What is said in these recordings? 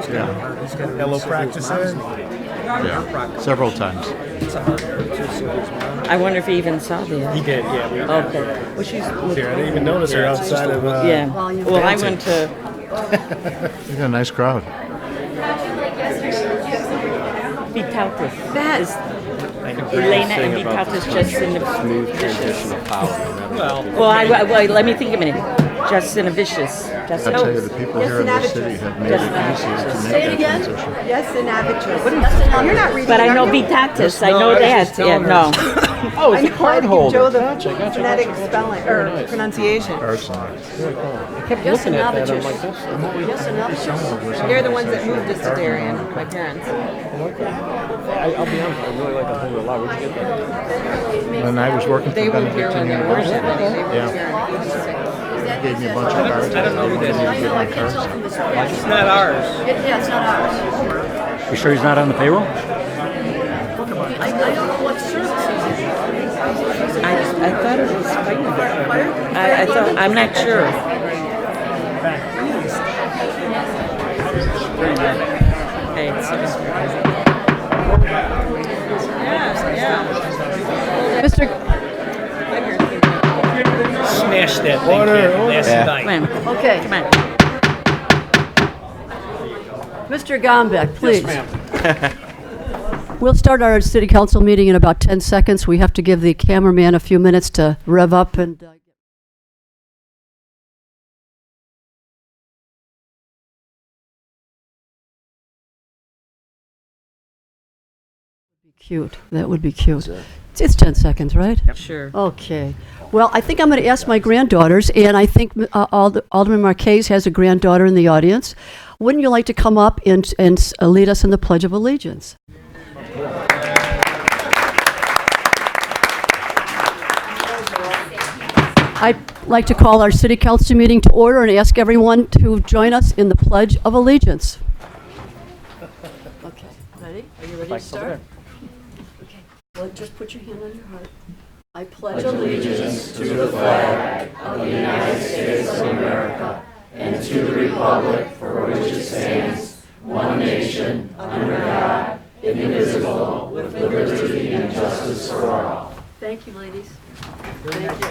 Hello practices. Yeah, several times. I wonder if he even saw the. He did, yeah. Okay. Well, she's. Here, I didn't even notice her outside of. Yeah. Well, I went to. You got a nice crowd. Vitautas. That is. Elena and Vitautas just in the. Smooth transition of power. Well, let me think a minute. Justin Vicious. I tell you, the people here in the city have made it easy to make that transition. Yes, in Avitus. You're not reading. But I know are you? Vitautas. I know that. Yeah, no. Oh, it's a card holder. Joe the Gotcha. phonetic spelling or pronunciation. Art's nice. I kept looking at that. I'm like, that's They're the ones that moved us to Darien, my parents. I'll be honest, I really like that holder a lot. Where'd you get that? And I was working They for moved here when Benedictine they were University. yeah. Gave me a bunch of cards. I don't know who that is. It's not ours. Yeah, it's not ours. You sure he's not on the payroll? I don't know what service he's in. I thought it was fire. I thought. I'm not sure. Okay. Mr. Smashed that thing last night. Come on. Okay, Come on. Mr. Gombeck, please. We'll start our city council meeting in about 10 seconds. We have to give the cameraman a few minutes to rev up and... Cute. That would be cute. It's 10 seconds, right? Sure. Okay. Well, I think I'm going to ask my granddaughters, and I think Alderman Marquez has a granddaughter in the audience. Wouldn't you like to come up and lead us in the Pledge of Allegiance? I'd like to call our city council meeting to order and ask everyone to join us in the Pledge of Allegiance. Okay, ready? Are you ready to start? Okay, well, just put your hand on your heart. I pledge allegiance to the flag of the United States of America and to the republic for which it stands, one nation, under God, indivisible, with liberty and justice for all. Thank you, ladies. Thank you.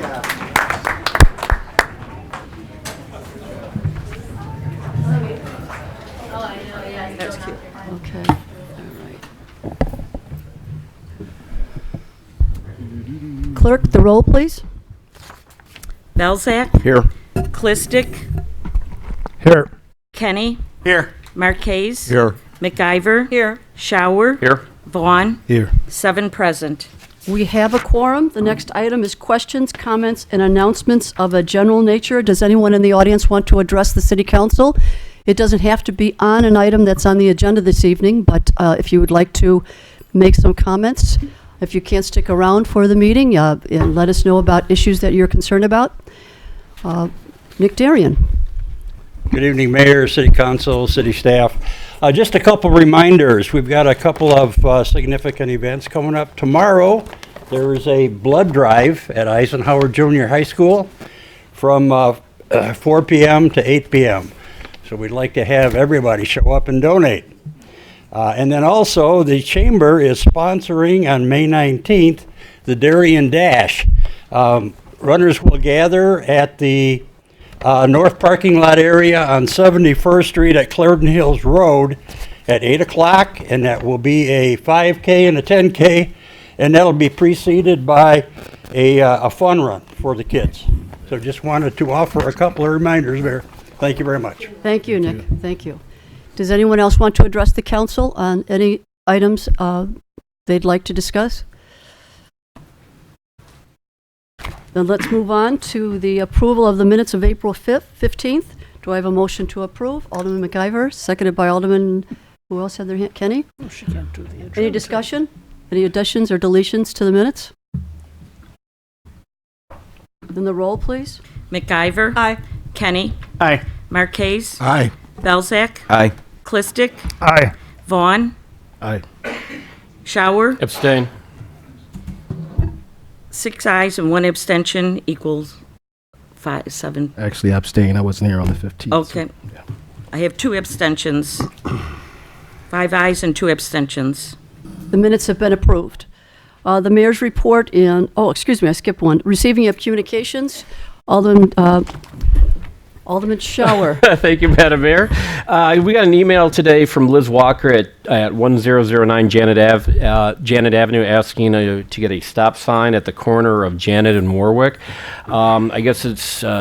That's cute. Okay, all right. Clerk, the roll, please. Belzak. Here. Clistic. Here. Kenny. Here. Marquez. Here. McIver. Here. Shower. Here. Vaughn. Here. 7 present. We have a quorum. The next item is questions, comments, and announcements of a general nature. Does anyone in the audience want to address the city council? It doesn't have to be on an item that's on the agenda this evening, but if you would like to make some comments, if you can't stick around for the meeting, and let us know about issues that you're concerned about. Nick Darien. Good evening, Mayor, City Council, City staff. Just a couple reminders. We've got a couple of significant events coming up. Tomorrow, there is a blood drive at Eisenhower Junior High School from 4 p.m. to 8 p.m. So we'd like to have everybody show up and donate. And then also, the Chamber is sponsoring on May 19th the Darien Dash. Runners will gather at the north parking lot area on 71st Street at Clarendon Hills Road at 8 o'clock, and that will be a 5K and a 10K, and that'll be preceded by a fun run for the kids. So just wanted to offer a couple of reminders there. Thank you very much. Thank you, Nick. Thank you. Does anyone else want to address the council on any items they'd like to discuss? Then let's move on to the approval of the minutes of April 15th. Do I have a motion to approve? Alderman McIver, seconded by Alderman, who else had their hand? Kenny? Any discussion? Any additions or deletions to the minutes? Then the roll, please. McIver. Aye. Kenny. Aye. Marquez. Aye. Belzak. Aye. Clistic. Aye. Vaughn. Aye. Shower. Abstain. 6 ayes and 1 abstention equals 7. Actually abstain. I wasn't here on the 15th. Okay. I have 2 abstentions. 5 ayes and 2 abstentions. The minutes have been approved. The mayor's report and, oh, excuse me, I skipped one. Receiving of communications, Alderman Shower. Thank you, Madam Mayor. We got an email today from Liz Walker at 1009 Janet Avenue asking to get a stop sign at the corner of Janet and Warwick. I guess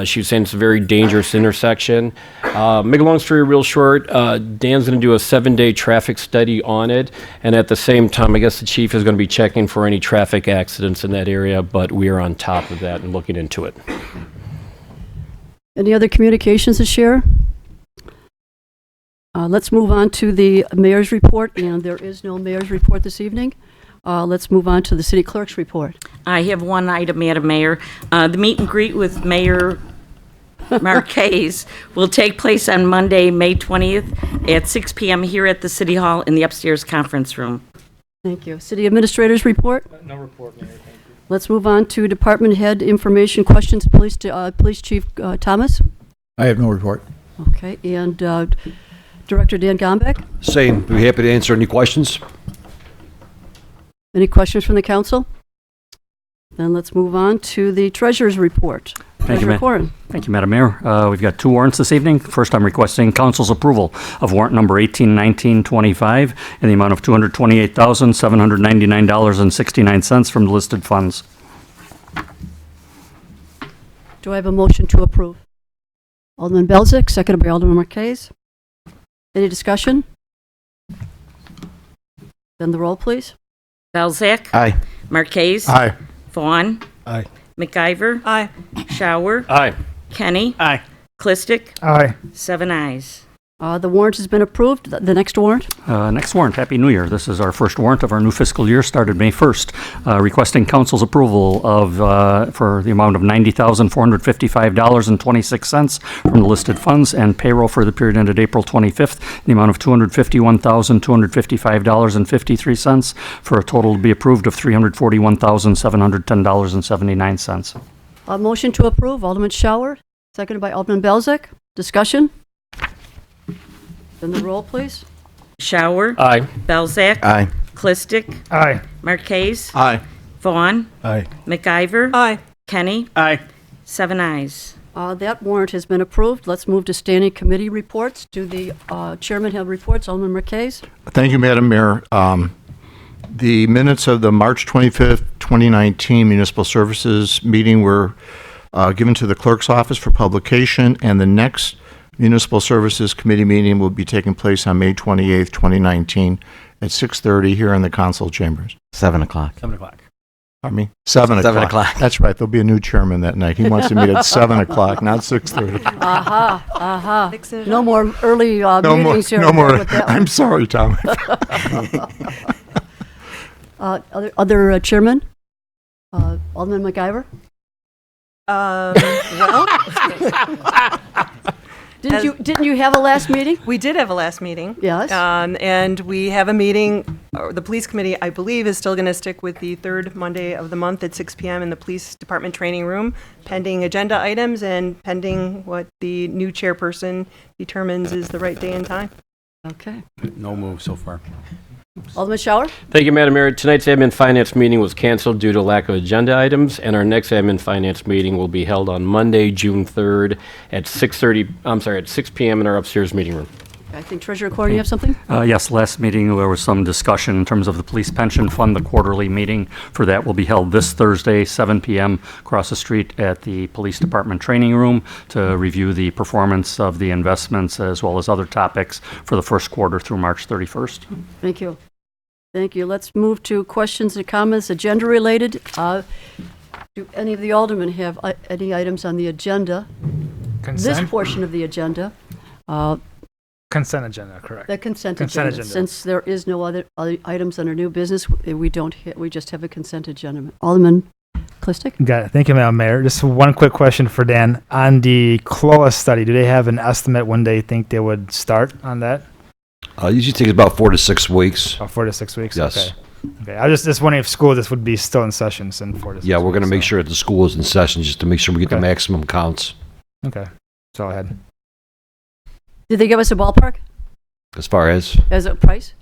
she was saying it's a very dangerous intersection. Make a long story real short, Dan's going to do a 7-day traffic study on it, and at the same time, I guess the chief is going to be checking for any traffic accidents in that area, but we are on top of that and looking into it. Any other communications to share? Let's move on to the mayor's report, and there is no mayor's report this evening. Let's move on to the city clerk's report. I have one item, Madam Mayor. The meet and greet with Mayor Marquez will take place on Monday, May 20th at 6 p.m. here at the City Hall in the upstairs conference room. Thank you. City administrator's report? No report, Mayor. Thank you. Let's move on to department head information questions. Police Chief Thomas? I have no report. Okay, and Director Dan Gombeck? Same. Be happy to answer any questions. Any questions from the council? Then let's move on to the treasurer's report. Thank you, Treasurer Corrin. Thank you, Madam Mayor. We've got 2 warrants this evening. First, I'm requesting council's approval of warrant number 181925 in the amount of $228,799.69 from the listed funds. Do I have a motion to approve? Alderman Belzak, seconded by Alderman Marquez. Any discussion? Then the roll, please. Belzak. Aye. Marquez. Aye. Vaughn. Aye. McIver. Aye. Shower. Aye. Kenny. Aye. Clistic. Aye. 7 ayes. The warrant has been approved. The next warrant? Next warrant, Happy New Year. This is our first warrant of our new fiscal year, started May 1st, requesting council's approval of, for the amount of $90,455.26 from the listed funds and payroll for the period ended April 25th, in the amount of $251,255.53 for a total to be approved of $341,710.79. A motion to approve. Alderman Shower, seconded by Alderman Belzak. Discussion? Then the roll, please. Shower. Aye. Belzak. Aye. Clistic. Aye. Marquez. Aye. Vaughn. Aye. McIver. Aye. Kenny. Aye. 7 ayes. That warrant has been approved. Let's move to standing committee reports. Do the chairman have reports? Alderman Marquez? Thank you, Madam Mayor. The minutes of the March 25th, 2019 Municipal Services meeting were given to the clerk's office for publication, and the next Municipal Services Committee meeting will be taking place on May 28th, 2019 at 6:30 here in the council chambers. 7 o'clock. 7 o'clock. Pardon me? 7 o'clock. 7 o'clock. That's right. There'll be a new chairman that night. He wants to meet at 7 o'clock, not 6:30. No more early No more. meetings here. No more. With that one. I'm sorry, Tom. Other chairman? Alderman McIver? Well, Didn't you have a last meeting? we did have a last meeting. Yes. And we have a meeting, the police committee, I believe, is still going to stick with the third Monday of the month at 6 p.m. in the police department training room, pending agenda items and pending what the new chairperson determines is the right day and time. Okay. No move so far. Alderman Shower? Thank you, Madam Mayor. Tonight's Admin Finance meeting was canceled due to lack of agenda items, and our next Admin Finance meeting will be held on Monday, June 3rd at 6 p.m. in our upstairs meeting room. I think Treasurer Corrin, you have something? Yes, last meeting, there was some discussion in terms of the police pension fund. The quarterly meeting for that will be held this Thursday, 7 p.m. across the street at the police department training room to review the performance of the investments as well as other topics for the first quarter through March 31st. Thank you. Thank you. Let's move to questions and comments, agenda related. Do any of the aldermen have any items on the agenda? This portion of the agenda, Consent agenda, correct. the consent Consent agenda. agenda. Since there is no other items under new business, we just have a consent agenda. Alderman Clistic? Got it. Thank you, Madam Mayor. Just one quick question for Dan. On the CLOA study, do they have an estimate when they think they would start on that? Usually takes about 4 to 6 weeks. About 4 to 6 weeks? Yes. Okay. I was just wondering if school, this would be still in sessions in 4 to 6 Yeah, we're going to weeks, make so- sure that the school is in session just to make sure we get the Okay. maximum counts. Okay. That's all I had. Did they give us a ballpark As far as as a price?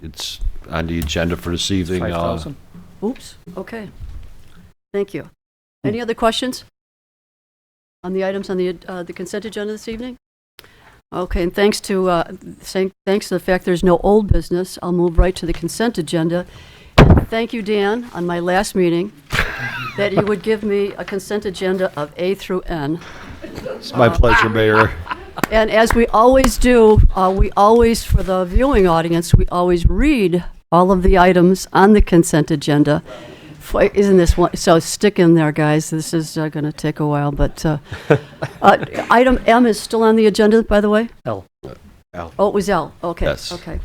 it's on the agenda for this evening. 5,000. Oops, okay. Thank you. Any other questions on the items on the consent agenda this evening? Okay, and thanks to the fact there's no old business, I'll move right to the consent agenda. And thank you, Dan, on my last meeting, that you would give me a consent agenda of A through N. It's my pleasure, Mayor. And as we always do, we always, for the viewing audience, we always read all of the items on the consent agenda. Isn't this one? So stick in there, guys. This is going to take a while, but item M is still on the agenda, by the way? L. Oh, it was L. Okay. Yes. Okay.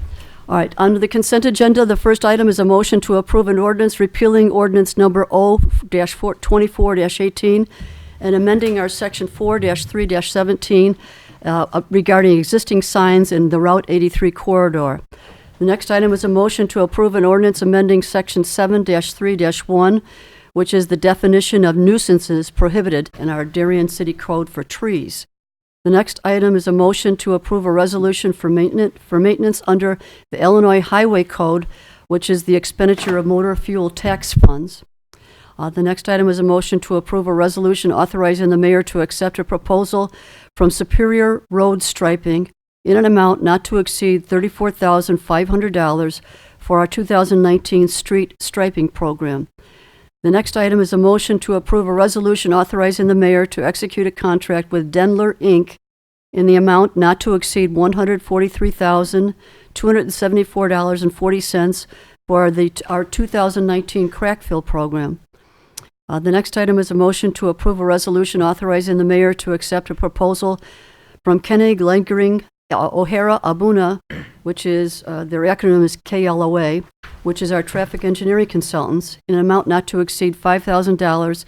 All right. Under the consent agenda, the first item is a motion to approve an ordinance repealing ordinance number O-24-18 and amending our section 4-3-17 regarding existing signs in the Route 83 corridor. The next item is a motion to approve an ordinance amending section 7-3-1, which is the definition of nuisances prohibited in our Darien City Code for trees. The next item is a motion to approve a resolution for maintenance under the Illinois Highway Code, which is the expenditure of motor fuel tax funds. The next item is a motion to approve a resolution authorizing the mayor to accept a proposal from Superior Road Striping in an amount not to exceed $34,500 for our 2019 street striping program. The next item is a motion to approve a resolution authorizing the mayor to execute a contract with Denler, Inc. in the amount not to exceed $143,274.40 for our 2019 crack fill program. The next item is a motion to approve a resolution authorizing the mayor to accept a proposal from Kenny Glenkering O'Hara Abuna, which is, their acronym is KLOA, which is our traffic engineering consultants, in an amount not to exceed $5,000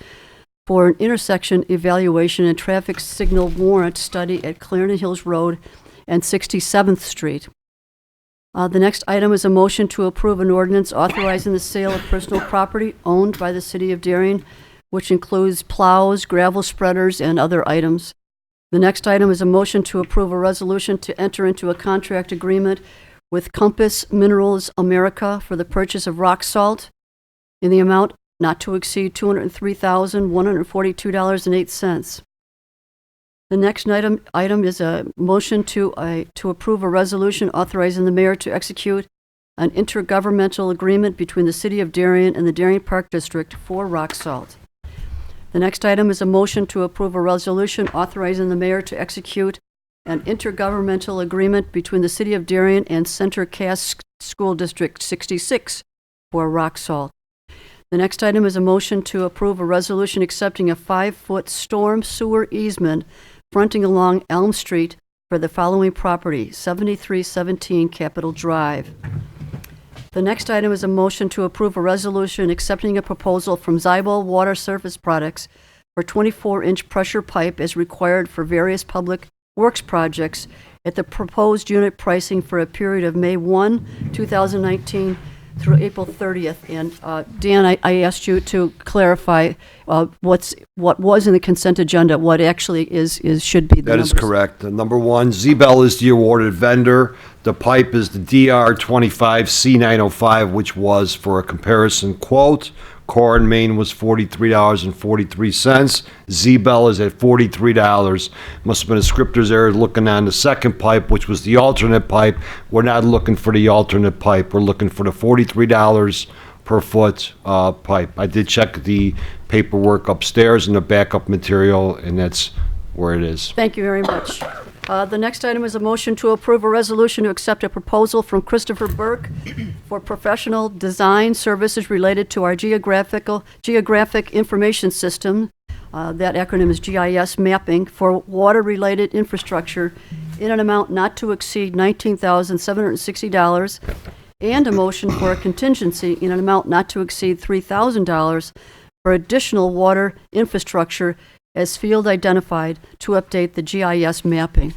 for an intersection evaluation and traffic signal warrant study at Clarendon Hills Road and 67th Street. The next item is a motion to approve an ordinance authorizing the sale of personal property owned by the city of Darien, which includes plows, gravel spreaders, and other items. The next item is a motion to approve a resolution to enter into a contract agreement with Compass Minerals America for the purchase of rock salt in the amount not to exceed $203,142.08. The next item is a motion to approve a resolution authorizing the mayor to execute an intergovernmental agreement between the city of Darien and the Darien Park District for rock salt. The next item is a motion to approve a resolution authorizing the mayor to execute an intergovernmental agreement between the city of Darien and Center Cass School District 66 for rock salt. The next item is a motion to approve a resolution accepting a 5-foot storm sewer easement fronting along Elm Street for the following property, 7317 Capitol Drive. The next item is a motion to approve a resolution accepting a proposal from Zybel Water Surface Products for 24-inch pressure pipe as required for various public works projects at the proposed unit pricing for a period of May 1, 2019 through April 30th. And Dan, I asked you to clarify what was in the consent agenda, what actually should be the That is numbers. correct. Number one, Z-Bell is the awarded vendor. The pipe is the DR25C905, which was, for a comparison quote, Core and Main was $43.43. Z-Bell is at $43. Must have been a scripter's error looking on the second pipe, which was the alternate pipe. We're not looking for the alternate pipe. We're looking for the $43 per foot pipe. I did check the paperwork upstairs and the backup material, and that's where it is. Thank you very much. The next item is a motion to approve a resolution to accept a proposal from Christopher Burke for professional design services related to our geographic information system. That acronym is GIS mapping for water-related infrastructure in an amount not to exceed $19,760, and a motion for a contingency in an amount not to exceed $3,000 for additional water infrastructure as field identified to update the GIS mapping.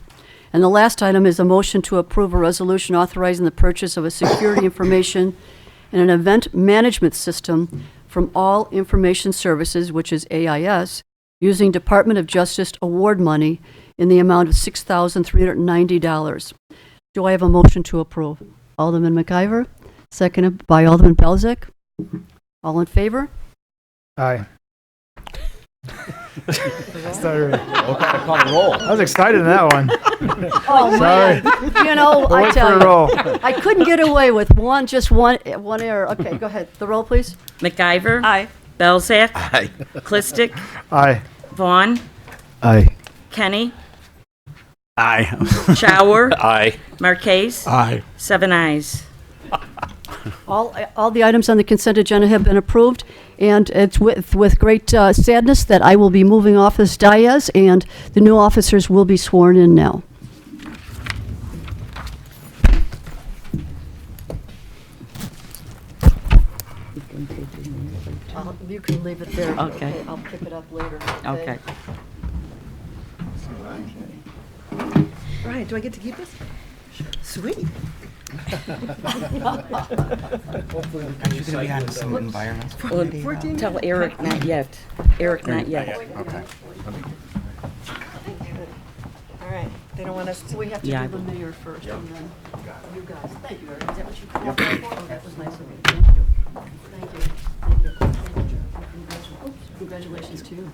And the last item is a motion to approve a resolution authorizing the purchase of a security information and an event management system from All Information Services, which is AIS, using Department of Justice award money in the amount of $6,390. Do I have a motion to approve? Alderman McIver, seconded by Alderman Belzak. All in favor? Aye. Started. I was excited in that one. Oh, Sorry. man. You know, I Wait for tell a you, roll. I couldn't get away with one error. Okay, go ahead. The roll, please. McIver. Aye. Belzak. Aye. Clistic. Aye. Vaughn. Aye. Kenny. Aye. Shower. Aye. Marquez. Aye. 7 ayes. All the items on the consent agenda have been approved, and it's with great sadness that I will be moving off this dais, and the new officers will be sworn in now. You can leave it there. Okay. I'll pick it up later. Okay. Ryan, do I get to keep this? Sweet. Well, tell Eric not yet. Eric not yet. All right. They don't want us to. We have to Yeah. do the mayor first, and then you guys. Thank you, Eric. Is that what you called for? Oh, that was nice of you. Thank you. Thank you. Thank you. Congratulations to you.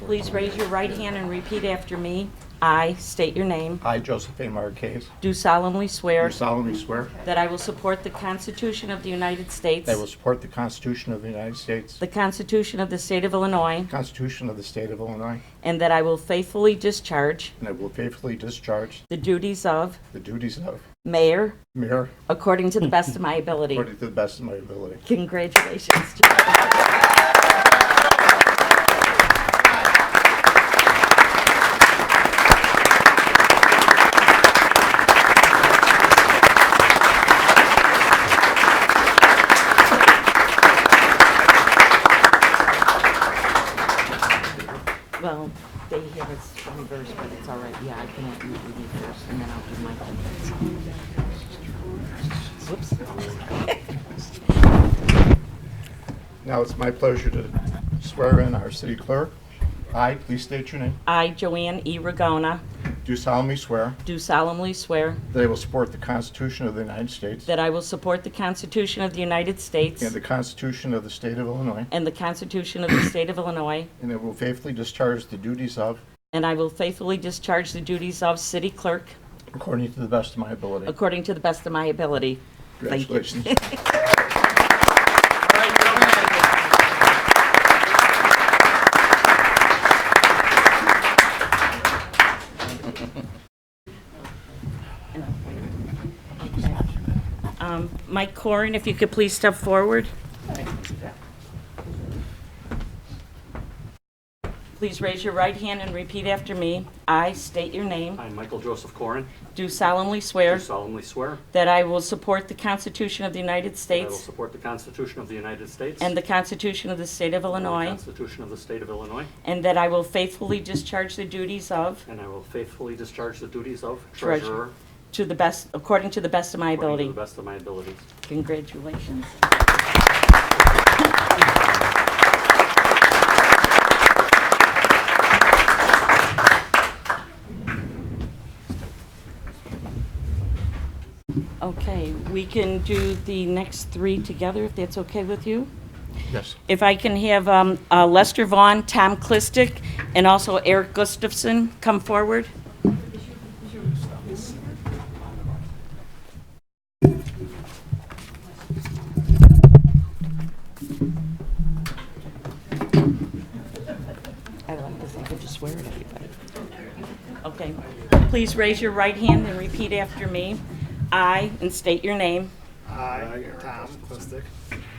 Please raise your right hand and repeat after me. I state your name. I, Joseph A. Marquez, Do solemnly swear do solemnly swear that I will support the Constitution of the United States, that I will support the Constitution of the United States, the Constitution of the State of Illinois, the Constitution of the State of Illinois, and that I will faithfully discharge and I will faithfully discharge the duties of the duties of mayor mayor according to the best of my ability. according to the best of my ability. Congratulations. Well, they have it reversed, but it's all right. Yeah, I can let you do me first, and then I'll do my thing. Whoops. Now it's my pleasure to swear in our city clerk. I, please state your name, I, Joanne E. Ragona, do solemnly swear do solemnly swear that I will support the Constitution of the United States that I will support the Constitution of the United States and the Constitution of the State of Illinois, and the Constitution of the State of Illinois, and I will faithfully discharge the duties of and I will faithfully discharge the duties of city clerk according to the best of my ability. according to the best of my ability. Thank you. Congratulations. Mike Corin, if you could please step forward. Please raise your right hand and repeat after me. I state your name. I, Michael Joseph Corin, Do solemnly do swear solemnly swear that I will support the Constitution of the United that I will States support the Constitution of the United States and the Constitution of the State of and the Illinois, Constitution of the State of Illinois, and that I will faithfully discharge the duties of and I will faithfully discharge the duties of Treasurer Treasurer to the best, according to the best of my according to ability. the best of my abilities. Congratulations. Okay, we can do the next three together, if that's okay with you. Yes. If I can have Lester Vaughn, Tom Clistic, and also Eric Gustafson come forward. I like this, I could just swear at everybody. Okay, please raise your right hand and repeat after me. I, and state your name, I, Tom Clistic,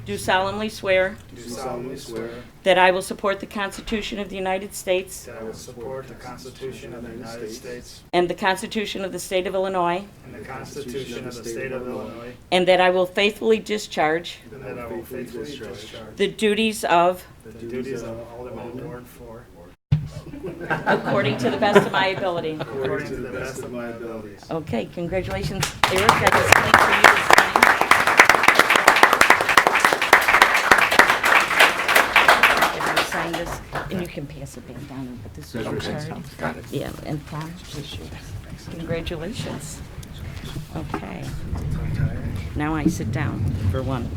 do solemnly swear do solemnly swear that I will support the Constitution of the United States that I will support the Constitution of the United States and the Constitution of the State of Illinois, and the Constitution of the State of Illinois, and that I will faithfully discharge and that I will faithfully discharge the duties of the duties of Alderman Ward 4 according to the best of my ability. according to the best of my abilities. Okay, congratulations, Eric. I just need for you to sign. If you sign this, and you can pass it back down, but this is your card. Got it. Yeah, and Tom, this is yours. Congratulations. Okay. Now I sit down for one.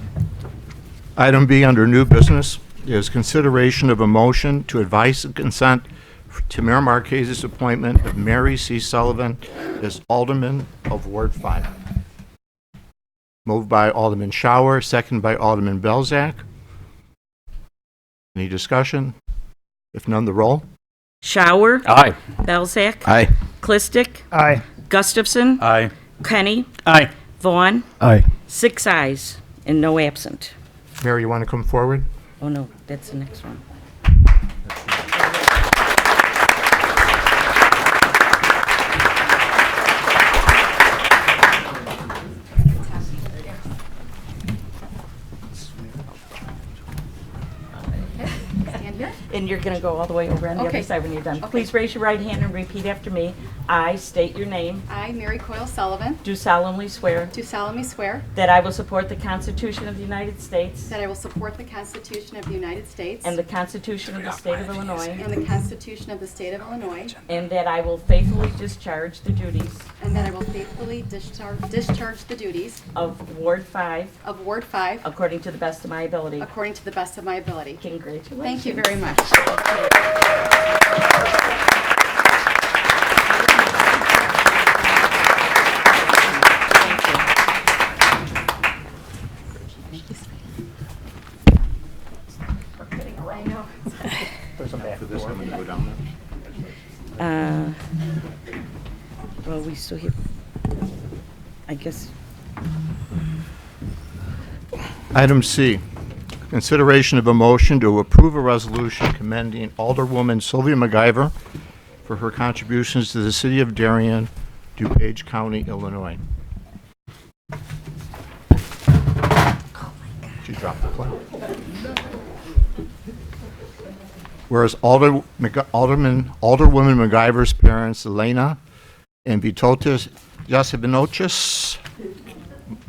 Item B under new business is consideration of a motion to advise and consent to Mayor Marquez's appointment of Mary C. Sullivan as Alderman of Ward 5. Moved by Alderman Shower, second by Alderman Belzak. Any discussion? If none, the roll. Shower. Aye. Belzak. Aye. Clistic. Aye. Gustafson. Aye. Kenny. Aye. Vaughn. Aye. 6 ayes and no absent. Mary, you want to come forward? Oh, no, that's the next one. And you're going to go all the way over on the Okay. other side when you're done. Okay. Please raise your right hand and repeat after me. I state your name. I, Mary Coyle Sullivan, Do solemnly swear do solemnly swear that I will support the Constitution of the United States that I will support the Constitution of the United States and the Constitution of the State of Illinois, and the Constitution of the State of Illinois, and that I will faithfully discharge the duties and that I will faithfully discharge the duties of Ward 5 of Ward 5 according to the best of my ability. according to the best of my ability. Congratulations. Thank you very much. I know. For this, I'm going to go down there. Well, we still have, I guess, Item C, consideration of a motion to approve a resolution commending Alderwoman Sylvia MacGyver for her contributions to the city of Darien, DuPage County, Illinois. She dropped the plate. Whereas Alderwoman MacGyver's parents, Elena and Vitotis Jasibinochis,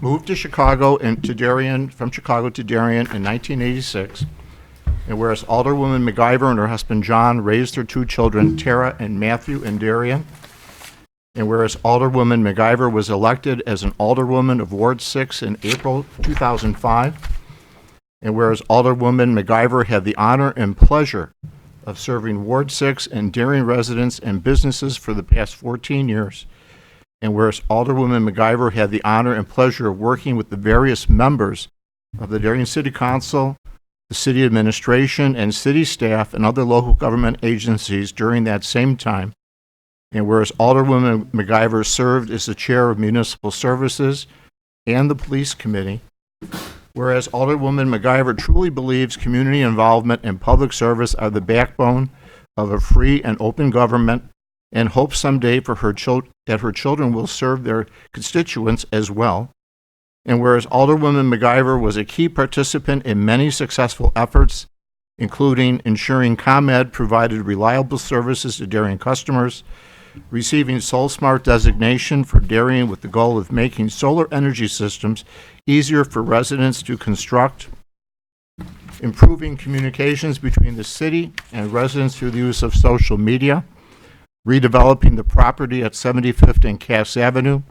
moved to Chicago and to Darien, from Chicago to Darien in 1986. And whereas Alderwoman MacGyver and her husband John raised their 2 children, Tara and Matthew, in Darien. And whereas Alderwoman MacGyver was elected as an Alderwoman of Ward 6 in April 2005. And whereas Alderwoman MacGyver had the honor and pleasure of serving Ward 6 and Darien residents and businesses for the past 14 years. And whereas Alderwoman MacGyver had the honor and pleasure of working with the various members of the Darien City Council, the city administration, and city staff and other local government agencies during that same time. And whereas Alderwoman MacGyver served as the chair of Municipal Services and the Police Committee. Whereas Alderwoman MacGyver truly believes community involvement and public service are the backbone of a free and open government, and hopes someday for that her children will serve their constituents as well. And whereas Alderwoman MacGyver was a key participant in many successful efforts, including ensuring ComEd provided reliable services to Darien customers, receiving SolSmart designation for Darien with the goal of making solar energy systems easier for residents to construct, improving communications between the city and residents through the use of social media, redeveloping the property at 75th and Cass Avenue,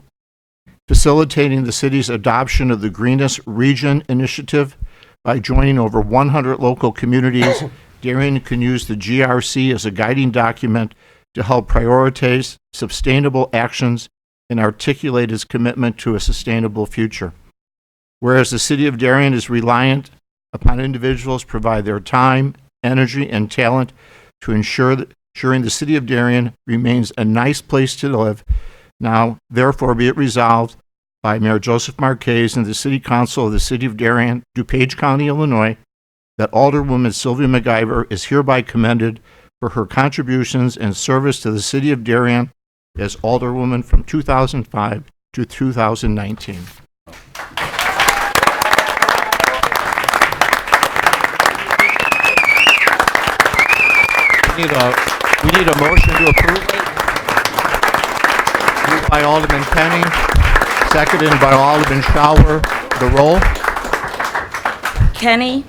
facilitating the city's adoption of the Greenest Region initiative by joining over 100 local communities. Darien can use the GRC as a guiding document to help prioritize sustainable actions and articulate its commitment to a sustainable future. Whereas the city of Darien is reliant upon individuals to provide their time, energy, and talent to ensuring the city of Darien remains a nice place to live. Now, therefore, be it resolved by Mayor Joseph Marquez and the City Council of the City of Darien, DuPage County, Illinois, that Alderwoman Sylvia MacGyver is hereby commended for her contributions and service to the City of Darien as Alderwoman from 2005 to 2019. We need a motion to approve. Moved by Alderman Kenny, seconded by Alderman Shower. The roll. Kenny,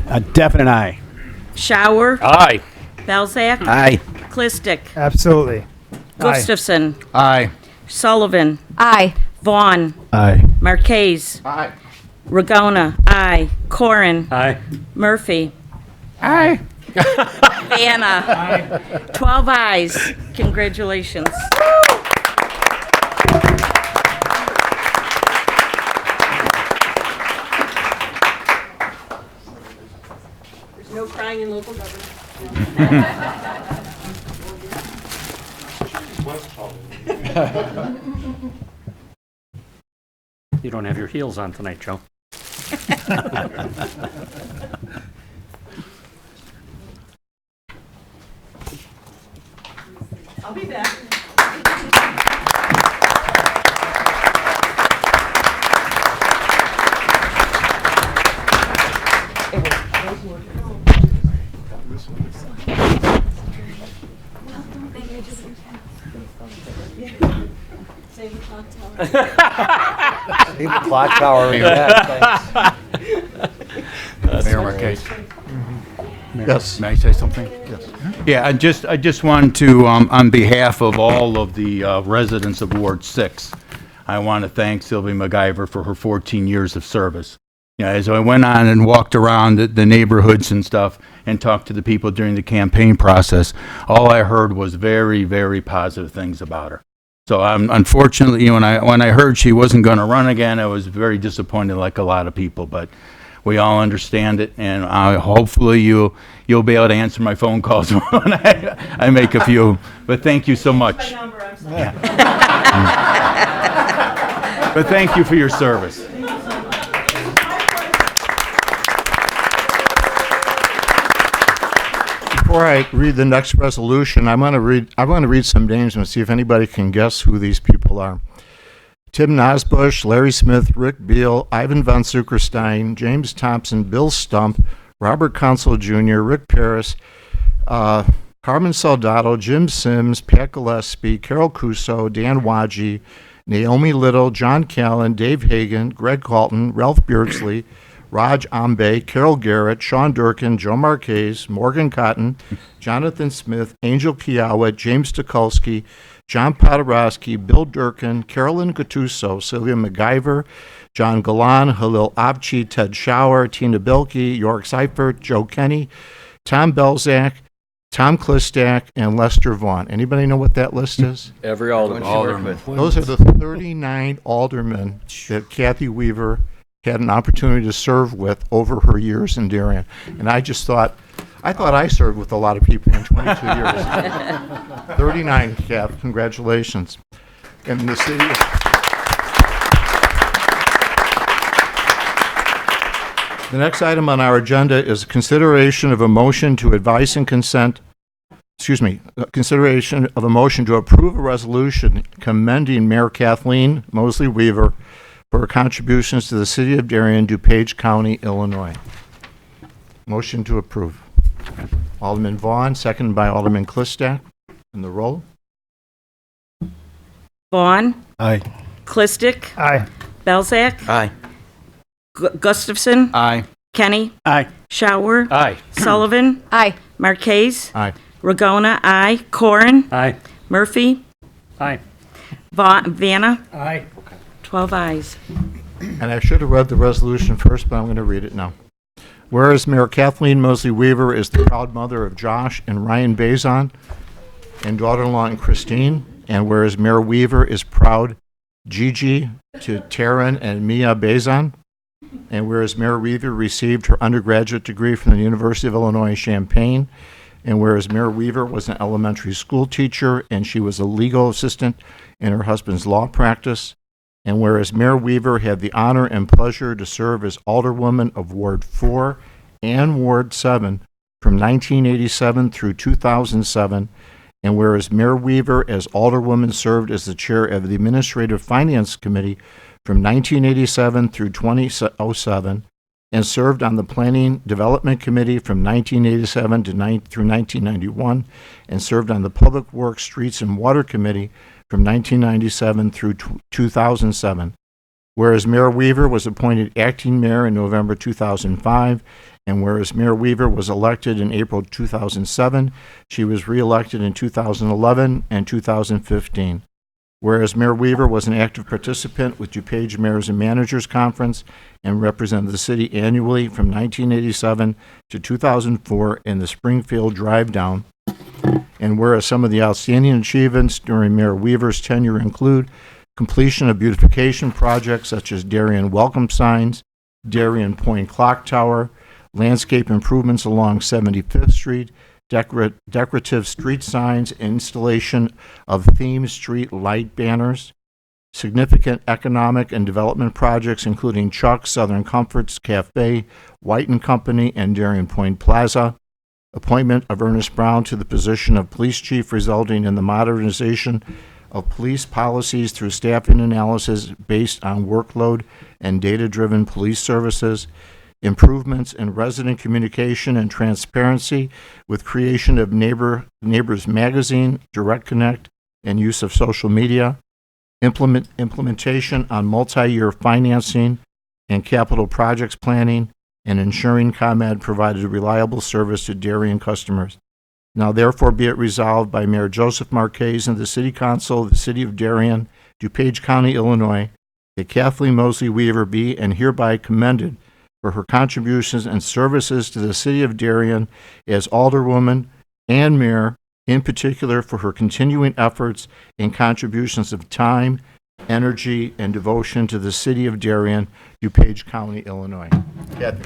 A definite aye. Shower, Aye. Belzak. Aye. Clistic. Absolutely. Aye. Gustafson. Aye. Sullivan. Aye. Vaughn. Aye. Marquez. Aye. Regona. Aye. Corin. Aye. Murphy. Aye. Vanna. 12 ayes. Congratulations. There's no crying in local government. You don't have your heels on tonight, Joe. I'll be back. Leave the clock tower. Mayor Marquez. Yes. May I say something? Yes. Yeah, I just wanted to, on behalf of all of the residents of Ward 6, I want to thank Sylvia MacGyver for her 14 years of service. You know, as I went on and walked around the neighborhoods and stuff and talked to the people during the campaign process, all I heard was very, very positive things about her. So unfortunately, you know, when I heard she wasn't going to run again, I was very disappointed, like a lot of people. But we all understand it, and hopefully you'll be able to answer my phone calls when I make a few. But thank you so much. Number, I'm sorry. But thank you for your service. Before I read the next resolution, I want to read some names and see if anybody can guess who these people are. Tim Nosbush, Larry Smith, Rick Beal, Ivan von Zuckerstein, James Thompson, Bill Stump, Robert Council Jr., Rick Paris, Carmen Soldado, Jim Sims, Pat Gillespie, Carol Cuso, Dan Wadji, Naomi Little, John Callan, Dave Hagan, Greg Colton, Ralph Beardsley, Raj Ambe, Carol Garrett, Sean Durkin, Joe Marquez, Morgan Cotton, Jonathan Smith, Angel Kiawa, James Tukolsky, John Podorowski, Bill Durkin, Carolyn Gattuso, Sylvia MacGyver, John Galan, Halil Abchi, Ted Schauer, Tina Bilke, York Seifert, Joe Kenny, Tom Belzak, Tom Klistak, and Lester Vaughn. Anybody know what that list is? Every alderman. Those are the 39 aldermen that Kathy Weaver had an opportunity to serve with over her years in Darien. And I thought I served with a lot of people in 22 years. 39, Kath, congratulations. And the city. The next item on our agenda is consideration of a motion to advise and consent, consideration of a motion to approve a resolution commending Mayor Kathleen Mosley Weaver for her contributions to the city of Darien, DuPage County, Illinois. Motion to approve. Alderman Vaughn, seconded by Alderman Klistak. And the roll? Vaughn. Aye. Clistic. Aye. Belzak. Aye. Gustafson. Aye. Kenny. Aye. Schauer. Aye. Sullivan. Aye. Marquez. Aye. Regona. Aye. Corin. Aye. Murphy. Aye. Vanna. Aye. 12 ayes. And I should have read the resolution first, but I'm going to read it now. Whereas Mayor Kathleen Mosley Weaver is the proud mother of Josh and Ryan Bazan and daughter-in-law Christine, and whereas Mayor Weaver is proud Gigi to Taryn and Mia Bazan, and whereas Mayor Weaver received her undergraduate degree from the University of Illinois Champaign, and whereas Mayor Weaver was an elementary school teacher and she was a legal assistant in her husband's law practice, and whereas Mayor Weaver had the honor and pleasure to serve as Alderwoman of Ward 4 and Ward 7 from 1987 through 2007, and whereas Mayor Weaver as Alderwoman served as the chair of the Administrative Finance Committee from 1987 through 2007, and served on the Planning Development Committee from 1987 through 1991, and served on the Public Works, Streets, and Water Committee from 1997 through 2007. Whereas Mayor Weaver was appointed acting mayor in November 2005 And whereas Mayor Weaver was elected in April 2007, she was re-elected in 2011 and 2015. Whereas Mayor Weaver was an active participant with DuPage Mayors and Managers Conference and represented the city annually from 1987 to 2004 in the Springfield Drive Down. And whereas some of the outstanding achievements during Mayor Weaver's tenure include completion of beautification projects such as Darien Welcome Signs, Darien Point Clock Tower, landscape improvements along 75th Street, decorative street signs, installation of themed street light banners, significant economic and development projects including Chuck's, Southern Comforts Cafe, White and Company, and Darien Point Plaza, appointment of Ernest Brown to the position of police chief resulting in the modernization of police policies through staffing analysis based on workload and data-driven police services, improvements in resident communication and transparency with creation of Neighbors Magazine, Direct Connect, and use of social media, implementation on multi-year financing and capital projects planning, and ensuring ComEd provided reliable service to Darien customers. Now therefore be it resolved by Mayor Joseph Marquez and the City Council of the City of Darien, DuPage County, Illinois, that Kathleen Mosley Weaver be and hereby commended for her contributions and services to the City of Darien as Alderwoman and Mayor, in particular for her continuing efforts and contributions of time, energy, and devotion to the City of Darien, DuPage County, Illinois. Kathy.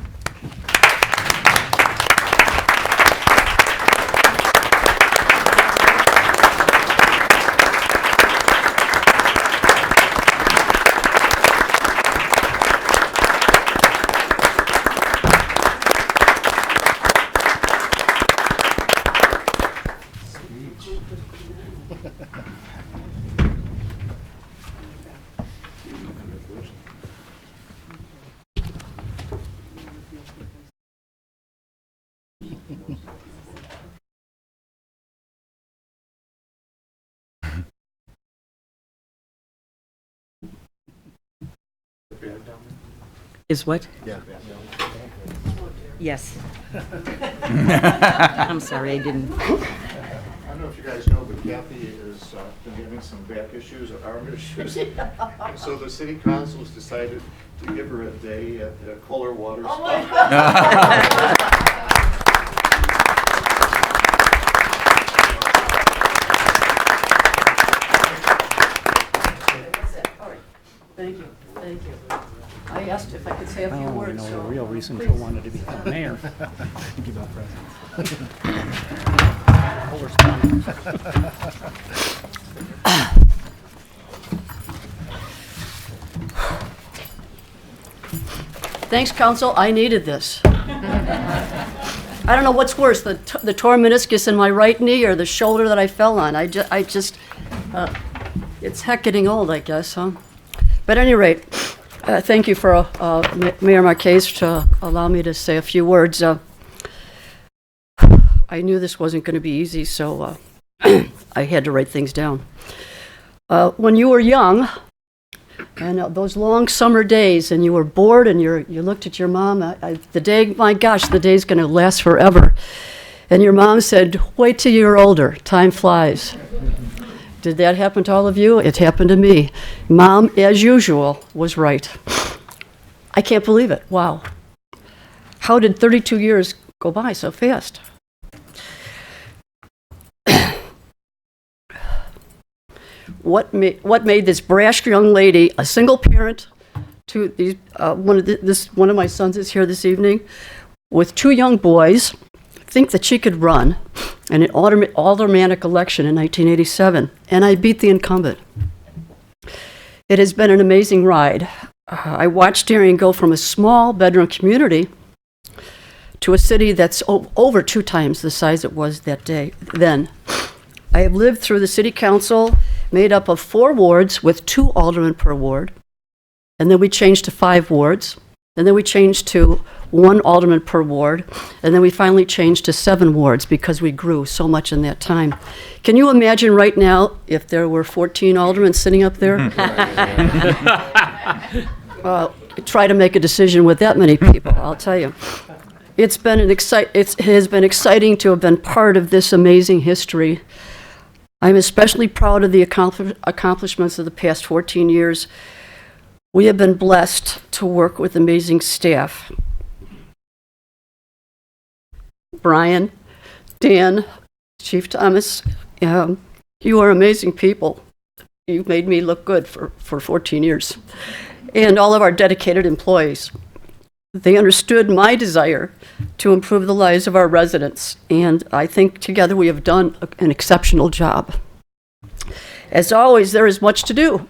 Is what? Yeah. Yes. I'm sorry, I didn't. I don't know if you guys know, but Kathy has been having some back issues or arm issues. So the city council has decided to give her a day at the Kohler Water Spa. Thank you, thank you. I asked if I could say a few words, so. real reason for wanted to become mayor. Give out Thanks, council, I needed this. I don't know what's worse, the torn meniscus in my right knee or the shoulder that I fell on. It's heck getting old, I guess, huh? But at any rate, thank you for Mayor Marquez to allow me to say a few words. I knew this wasn't going to be easy, so I had to write things down. When you were young, and those long summer days, and you were bored, and you looked at your mom, the day, my gosh, the day's going to last forever. And your mom said, wait till you're older, time flies. Did that happen to all of you? It happened to me. Mom, as usual, was right. I can't believe it. Wow. How did 32 years go by so fast? What made this brash young lady a single parent to these? One of my sons is here this evening with two young boys. Think that she could run in an aldermanic election in 1987, and I beat the incumbent. It has been an amazing ride. I watched Darien go from a small bedroom community to a city that's over 2 times the size it was that day then. I have lived through the city council made up of 4 wards with 2 aldermen per ward, and then we changed to 5 wards, and then we changed to 1 alderman per ward, and then we finally changed to 7 wards because we grew so much in that time. Can you imagine right now if there were 14 aldermen sitting up there? Try to make a decision with that many people, I'll tell you. It has been exciting to have been part of this amazing history. I'm especially proud of the accomplishments of the past 14 years. We have been blessed to work with amazing staff. Brian, Dan, Chief Thomas, you are amazing people. You've made me look good for 14 years. And all of our dedicated employees. They understood my desire to improve the lives of our residents, and I think together we have done an exceptional job. As always, there is much to do,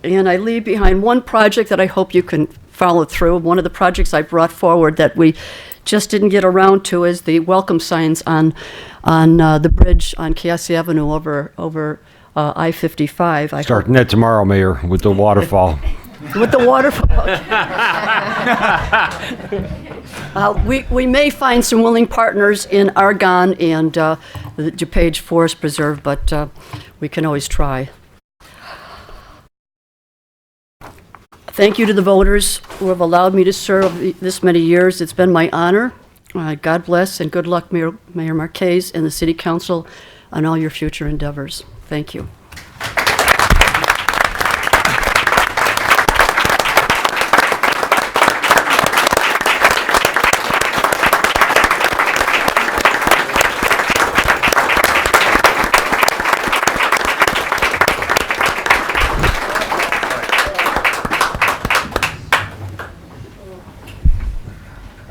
and I leave behind one project that I hope you can follow through. One of the projects I brought forward that we just didn't get around to is the welcome signs on the bridge on Cass Avenue over I-55. Starting that tomorrow, Mayor, with the waterfall. With the waterfall. We may find some willing partners in Argonne and the DuPage Forest Preserve, but we can always try. Thank you to the voters who have allowed me to serve this many years. It's been my honor. God bless and good luck, Mayor Marquez and the City Council on all your future endeavors. Thank you.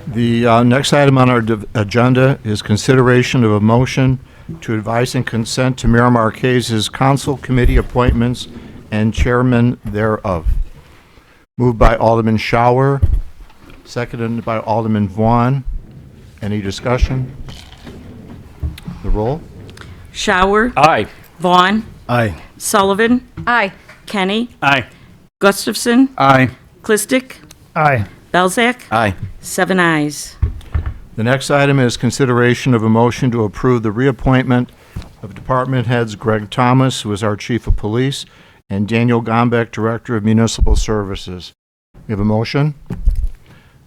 The next item on our agenda is consideration of a motion to advise and consent to Mayor Marquez's council committee appointments and chairman thereof. Moved by Alderman Shower, seconded by Alderman Vaughn. Any discussion? The roll? Shower. Aye. Vaughn. Aye. Sullivan. Aye. Kenny. Aye. Gustafson. Aye. Clistic. Aye. Belzak. Aye. 7 ayes. The next item is consideration of a motion to approve the reappointment of department heads Greg Thomas, who is our chief of police, and Daniel Gombeck, director of municipal services. We have a motion.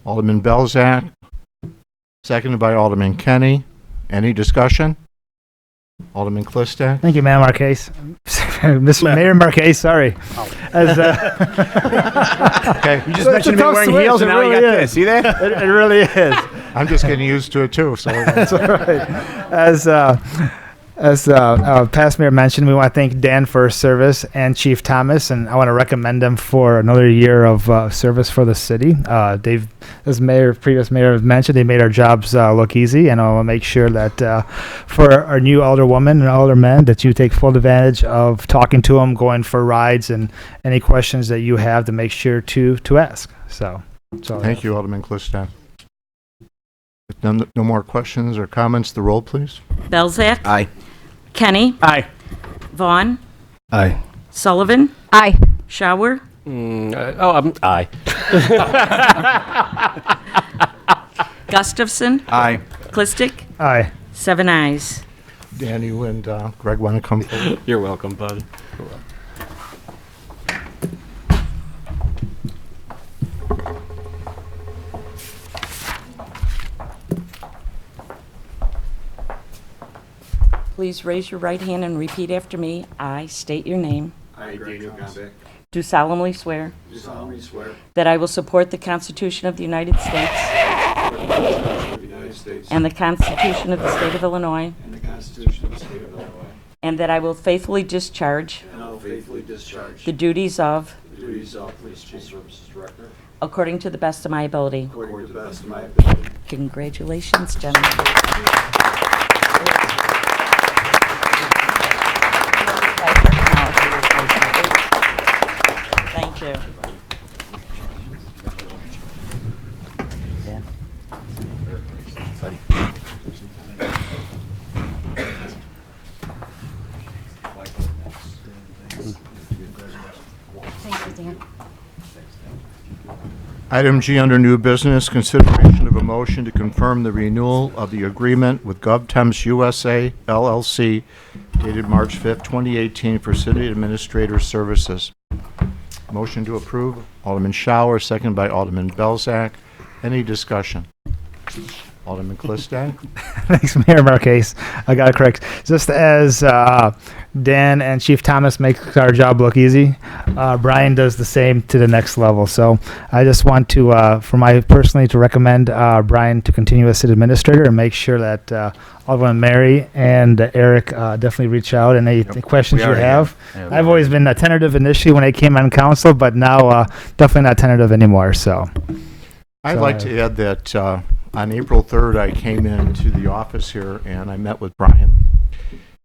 Alderman Belzak, seconded by Alderman Kenny. Any discussion? Alderman Clistak? Thank you, Mayor Marquez. Mayor Marquez, sorry. As, Okay. You just mentioned me wearing heels, and now you got this. See that? It really is. I'm just getting used to it too, so. That's all right. As past mayor mentioned, we want to thank Dan for his service and Chief Thomas, and I want to recommend them for another year of service for the city. They've, as previous mayor has mentioned, they made our jobs look easy, and I want to make sure that for our new alderwoman and aldermen, that you take full advantage of talking to them, going for rides, and any questions that you have to make sure to ask. So, Thank you, Alderman Clistak. If no more questions or comments, the roll, please. Belzak. Aye. Kenny. Aye. Vaughn. Aye. Sullivan. Aye. Shower. Aye. Gustafson. Aye. Clistic. Aye. 7 ayes. Dan, you and Greg want to come forward? You're welcome, bud. Please raise your right hand and repeat after me. I state your name. I, Daniel Gombeck, Do solemnly swear do solemnly swear that I will support the Constitution of the United States of the United States and the Constitution of the State of Illinois, and the Constitution of the State of Illinois, and that I will faithfully discharge and I will faithfully discharge the duties of, the duties of Police Chief Services Director according to the best of my ability. according to the best of my ability. Congratulations, gentlemen. Thank you. Thank you, Dan. Item G under new business, consideration of a motion to confirm the renewal of the agreement with GovTemps USA LLC dated March 5th, 2018 for city administrator services. Motion to approve. Alderman Shower, second by Alderman Belzak. Any discussion? Alderman Klistad. Thanks, Mayor Marquez. I got it correct. Just as Dan and Chief Thomas make our job look easy, Brian does the same to the next level. So I just want to, personally, to recommend Brian to continue as city administrator and make sure that Alderman Mary and Eric definitely reach out and any questions We you already have. have. I've always been tentative initially when I came on council, but now definitely not tentative anymore. So I'd So, like to add that on April 3rd, I came into the office here and I met with Brian.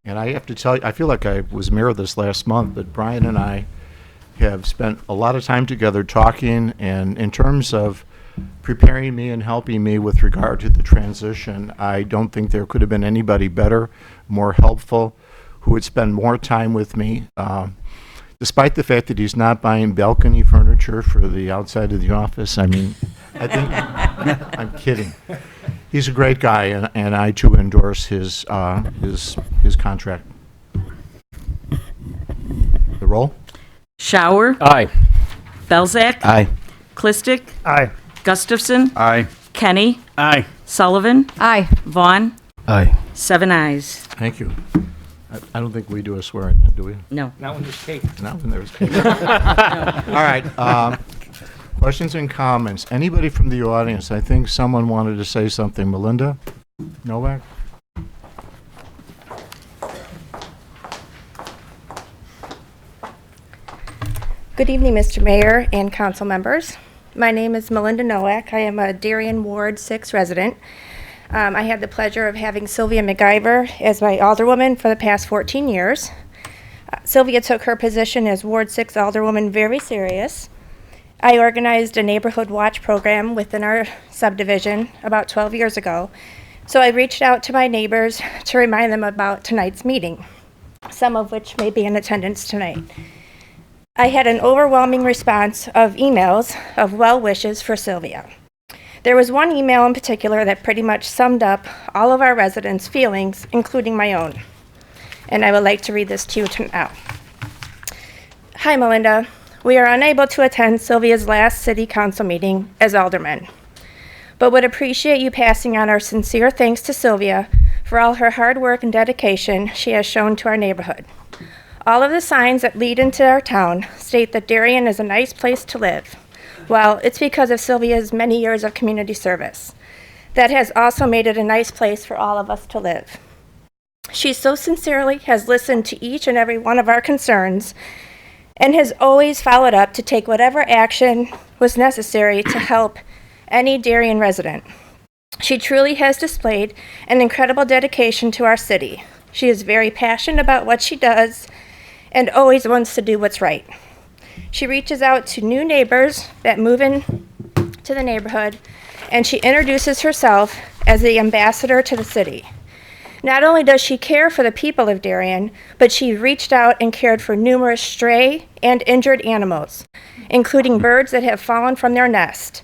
And I have to tell you, I feel like I was mayor this last month, but Brian and I have spent a lot of time together talking, and in terms of preparing me and helping me with regard to the transition, I don't think there could have been anybody better, more helpful, who would spend more time with me. Despite the fact that he's not buying balcony furniture for the outside of the office, I mean, I think, I'm kidding. He's a great guy, and I too endorse his contract. The roll? Shower, Aye. Belzak, Aye. Clistic, aye. Gustafson, Aye. Kenny, Aye. Sullivan, Aye. Vaughn, Aye. 7 ayes. Thank you. I don't think we do a swearing, do we? No. Not when there's cake. Not when there's cake. All right. Questions and comments? Anybody from the audience? I think someone wanted to say something. Melinda Nowak? Good evening, Mr. Mayor and council members. My name is Melinda Nowak. I am a Darien Ward 6 resident. I had the pleasure of having Sylvia McIver as my alderwoman for the past 14 years. Sylvia took her position as Ward 6 alderwoman very serious. I organized a neighborhood watch program within our subdivision about 12 years ago. So I reached out to my neighbors to remind them about tonight's meeting, some of which may be in attendance tonight. I had an overwhelming response of emails of well wishes for Sylvia. There was one email in particular that pretty much summed up all of our residents' feelings, including my own. And I would like to read this to you now. Hi, Melinda. We are unable to attend Sylvia's last city council meeting as alderman, but would appreciate you passing on our sincere thanks to Sylvia for all her hard work and dedication she has shown to our neighborhood. All of the signs that lead into our town state that Darien is a nice place to live. Well, it's because of Sylvia's many years of community service. That has also made it a nice place for all of us to live. She so sincerely has listened to each and every one of our concerns and has always followed up to take whatever action was necessary to help any Darien resident. She truly has displayed an incredible dedication to our city. She is very passionate about what she does and always wants to do what's right. She reaches out to new neighbors that move in to the neighborhood, and she introduces herself as the ambassador to the city. Not only does she care for the people of Darien, but she reached out and cared for numerous stray and injured animals, including birds that have fallen from their nest.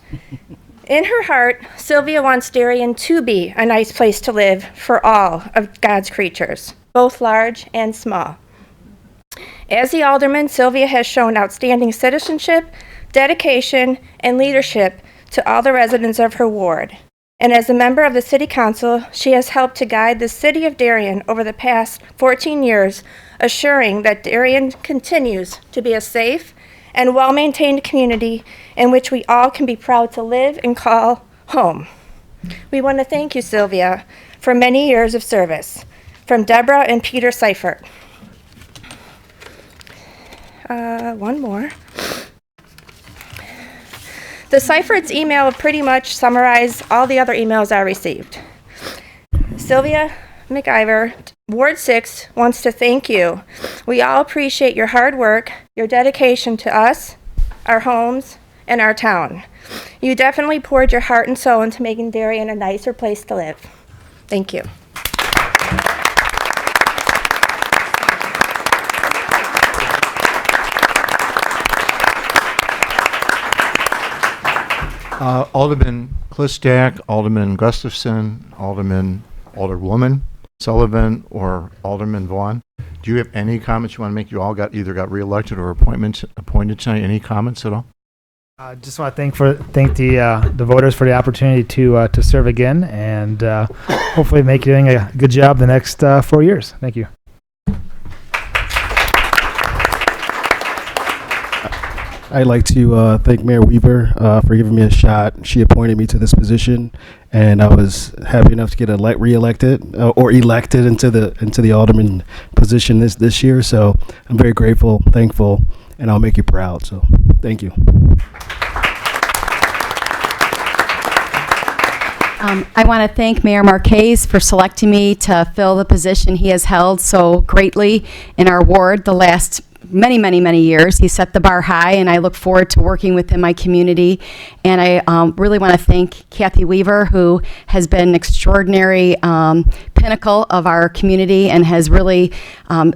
In her heart, Sylvia wants Darien to be a nice place to live for all of God's creatures, both large and small. As the alderman, Sylvia has shown outstanding citizenship, dedication, and leadership to all the residents of her ward. And as a member of the city council, she has helped to guide the city of Darien over the past 14 years, assuring that Darien continues to be a safe and well-maintained community in which we all can be proud to live and call home. We want to thank you, Sylvia, for many years of service. From Deborah and Peter Seifert. One more. The Seifert's email pretty much summarized all the other emails I received. Sylvia McIver, Ward 6, wants to thank you. We all appreciate your hard work, your dedication to us, our homes, and our town. You definitely poured your heart and soul into making Darien a nicer place to live. Thank you. Alderman Klistad, Alderman Gustafson, Alderwoman Sullivan, or Alderman Vaughn. Do you have any comments you want to make? You all either got reelected or appointed tonight. Any comments at all? I just want to thank the voters for the opportunity to serve again, and hopefully make doing a good job the next 4 years. Thank you. I'd like to thank Mayor Weaver for giving me a shot. She appointed me to this position, and I was happy enough to get reelected or elected into the alderman position this year. So I'm very grateful, thankful, and I'll make you proud. So thank you. I want to thank Mayor Marquez for selecting me to fill the position he has held so greatly in our ward the last many years. He set the bar high, and I look forward to working within my community. And I really want to thank Kathy Weaver, who has been an extraordinary pinnacle of our community and has really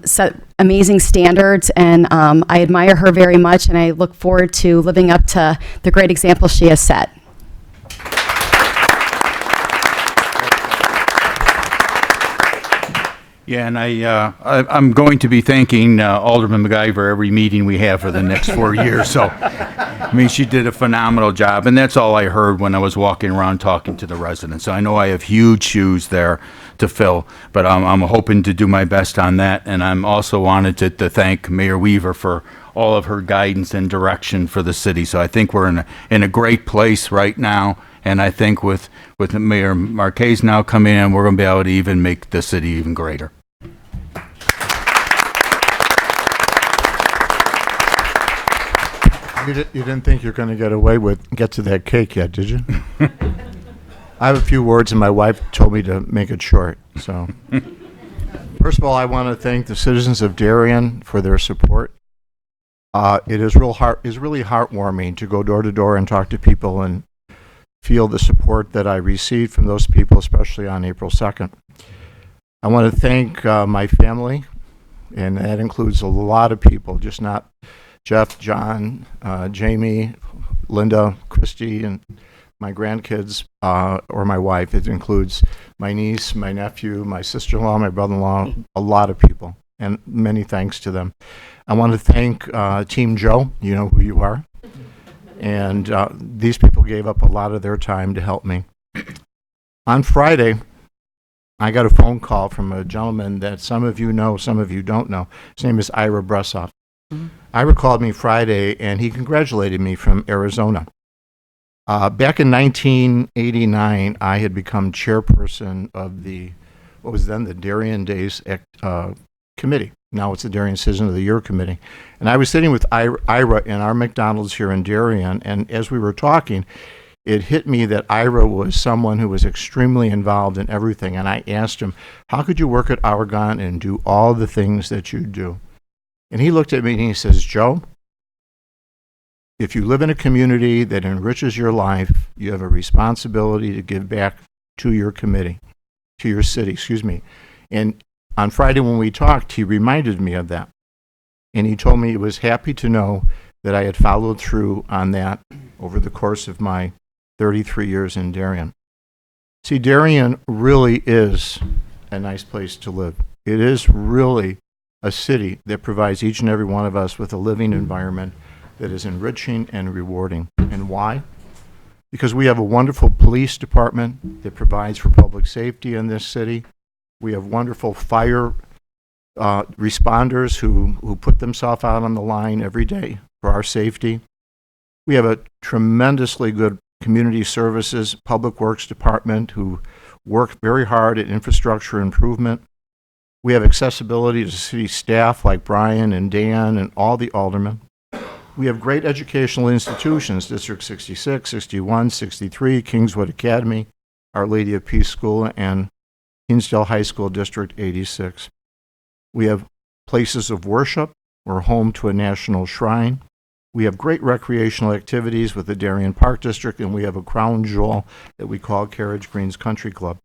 set amazing standards. And I admire her very much, and I look forward to living up to the great example she has set. Yeah, and I'm going to be thanking Alderman MacGyver every meeting we have for the next 4 years. So, I mean, she did a phenomenal job, and that's all I heard when I was walking around talking to the residents. So I know I have huge shoes there to fill, but I'm hoping to do my best on that. And I'm also wanted to thank Mayor Weaver for all of her guidance and direction for the city. So I think we're in a great place right now. And I think with Mayor Marquez now coming in, we're going to be able to even make the city even greater. You didn't think you're going to get to that cake yet, did you? I have a few words, and my wife told me to make it short. So, first of all, I want to thank the citizens of Darien for their support. It is really heartwarming to go door to door and talk to people and feel the support that I received from those people, especially on April 2nd. I want to thank my family, and that includes a lot of people, just not Jeff, John, Jamie, Linda, Christy, and my grandkids, or my wife. It includes my niece, my nephew, my sister-in-law, my brother-in-law, a lot of people, and many thanks to them. I want to thank Team Joe, you know who you are. And these people gave up a lot of their time to help me. On Friday, I got a phone call from a gentleman that some of you know, some of you don't know. His name is Ira Bressoff. Mm-hmm. Ira called me Friday, and he congratulated me from Arizona. Back in 1989, I had become chairperson of what was then the Darien Days Committee. Now it's the Darien Citizen of the Year Committee. And I was sitting with Ira in our McDonald's here in Darien, and as we were talking, it hit me that Ira was someone who was extremely involved in everything. And I asked him, how could you work at Argonne and do all the things that you do? And he looked at me and he says, Joe, if you live in a community that enriches your life, you have a responsibility to give back to your committee, to your city, And on Friday when we talked, he reminded me of that. And he told me he was happy to know that I had followed through on that over the course of my 33 years in Darien. See, Darien really is a nice place to live. It is really a city that provides each and every one of us with a living environment that is enriching and rewarding. And why? Because we have a wonderful police department that provides for public safety in this city. We have wonderful fire responders who put themselves out on the line every day for our safety. We have a tremendously good community services, public works department who work very hard at infrastructure improvement. We have accessibility to city staff like Brian and Dan and all the aldermen. We have great educational institutions, District 66, 61, 63, Kingswood Academy, Our Lady of Peace School, and Hinsdale High School District 86. We have places of worship. We're home to a national shrine. We have great recreational activities with the Darien Park District, and we have a crown jewel that we call Carriage Greens Country Club.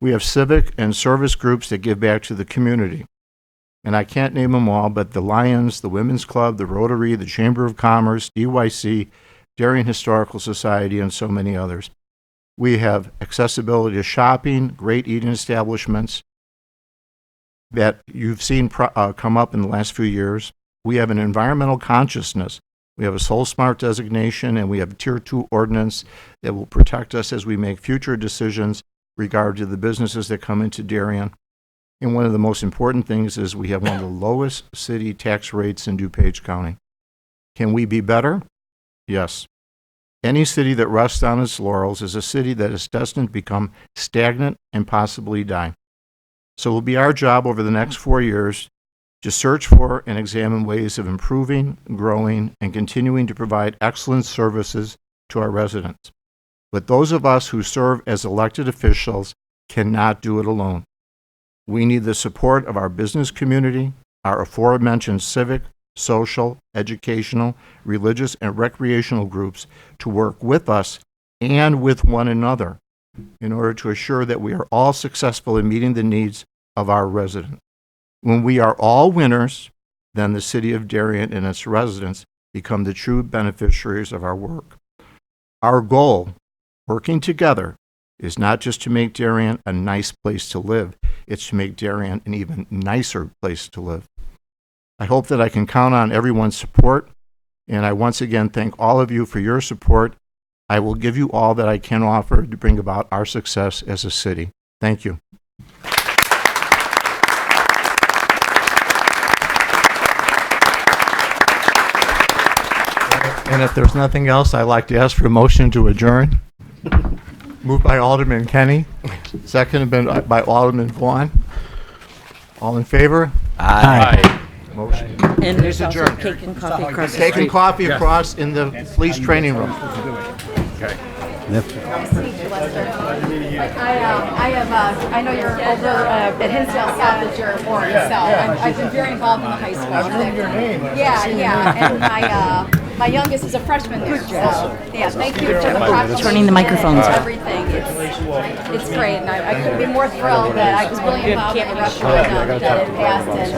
We have civic and service groups that give back to the community. And I can't name them all, but the Lions, the Women's Club, the Rotary, the Chamber of Commerce, DYC, Darien Historical Society, and so many others. We have accessibility to shopping, great eating establishments that you've seen come up in the last few years. We have an environmental consciousness We have a Soul Smart designation, and we have a Tier 2 ordinance that will protect us as we make future decisions regarding to the businesses that come into Darien. And one of the most important things is we have one of the lowest city tax rates in DuPage County. Can we be better? Yes. Any city that rests on its laurels is a city that is destined to become stagnant and possibly die. So it will be our job over the next 4 years to search for and examine ways of improving, growing, and continuing to provide excellent services to our residents. But those of us who serve as elected officials cannot do it alone. We need the support of our business community, our aforementioned civic, social, educational, religious, and recreational groups to work with us and with one another in order to assure that we are all successful in meeting the needs of our residents. When we are all winners, then the city of Darien and its residents become the true beneficiaries of our work. Our goal, working together, is not just to make Darien a nice place to live, it's to make Darien an even nicer place to live. I hope that I can count on everyone's support, and I once again thank all of you for your support. I will give you all that I can offer to bring about our success as a city. Thank you. And if there's nothing else, I'd like to ask for a motion to adjourn. Moved by Alderman Kenny, seconded by Alderman Vaughn. All in favor? Aye. Motion. And there's also cake and coffee across the Cake and street. coffee across in the police training room. I know you're over at Hinsdale South as your ward, so I've been very involved in the high school. Yeah, and my youngest is a freshman there, so, yeah, thank you to the proclamation. Turning the microphones and on. everything. It's great, and I couldn't be more thrilled that I was really involved in the restaurant that it passed, and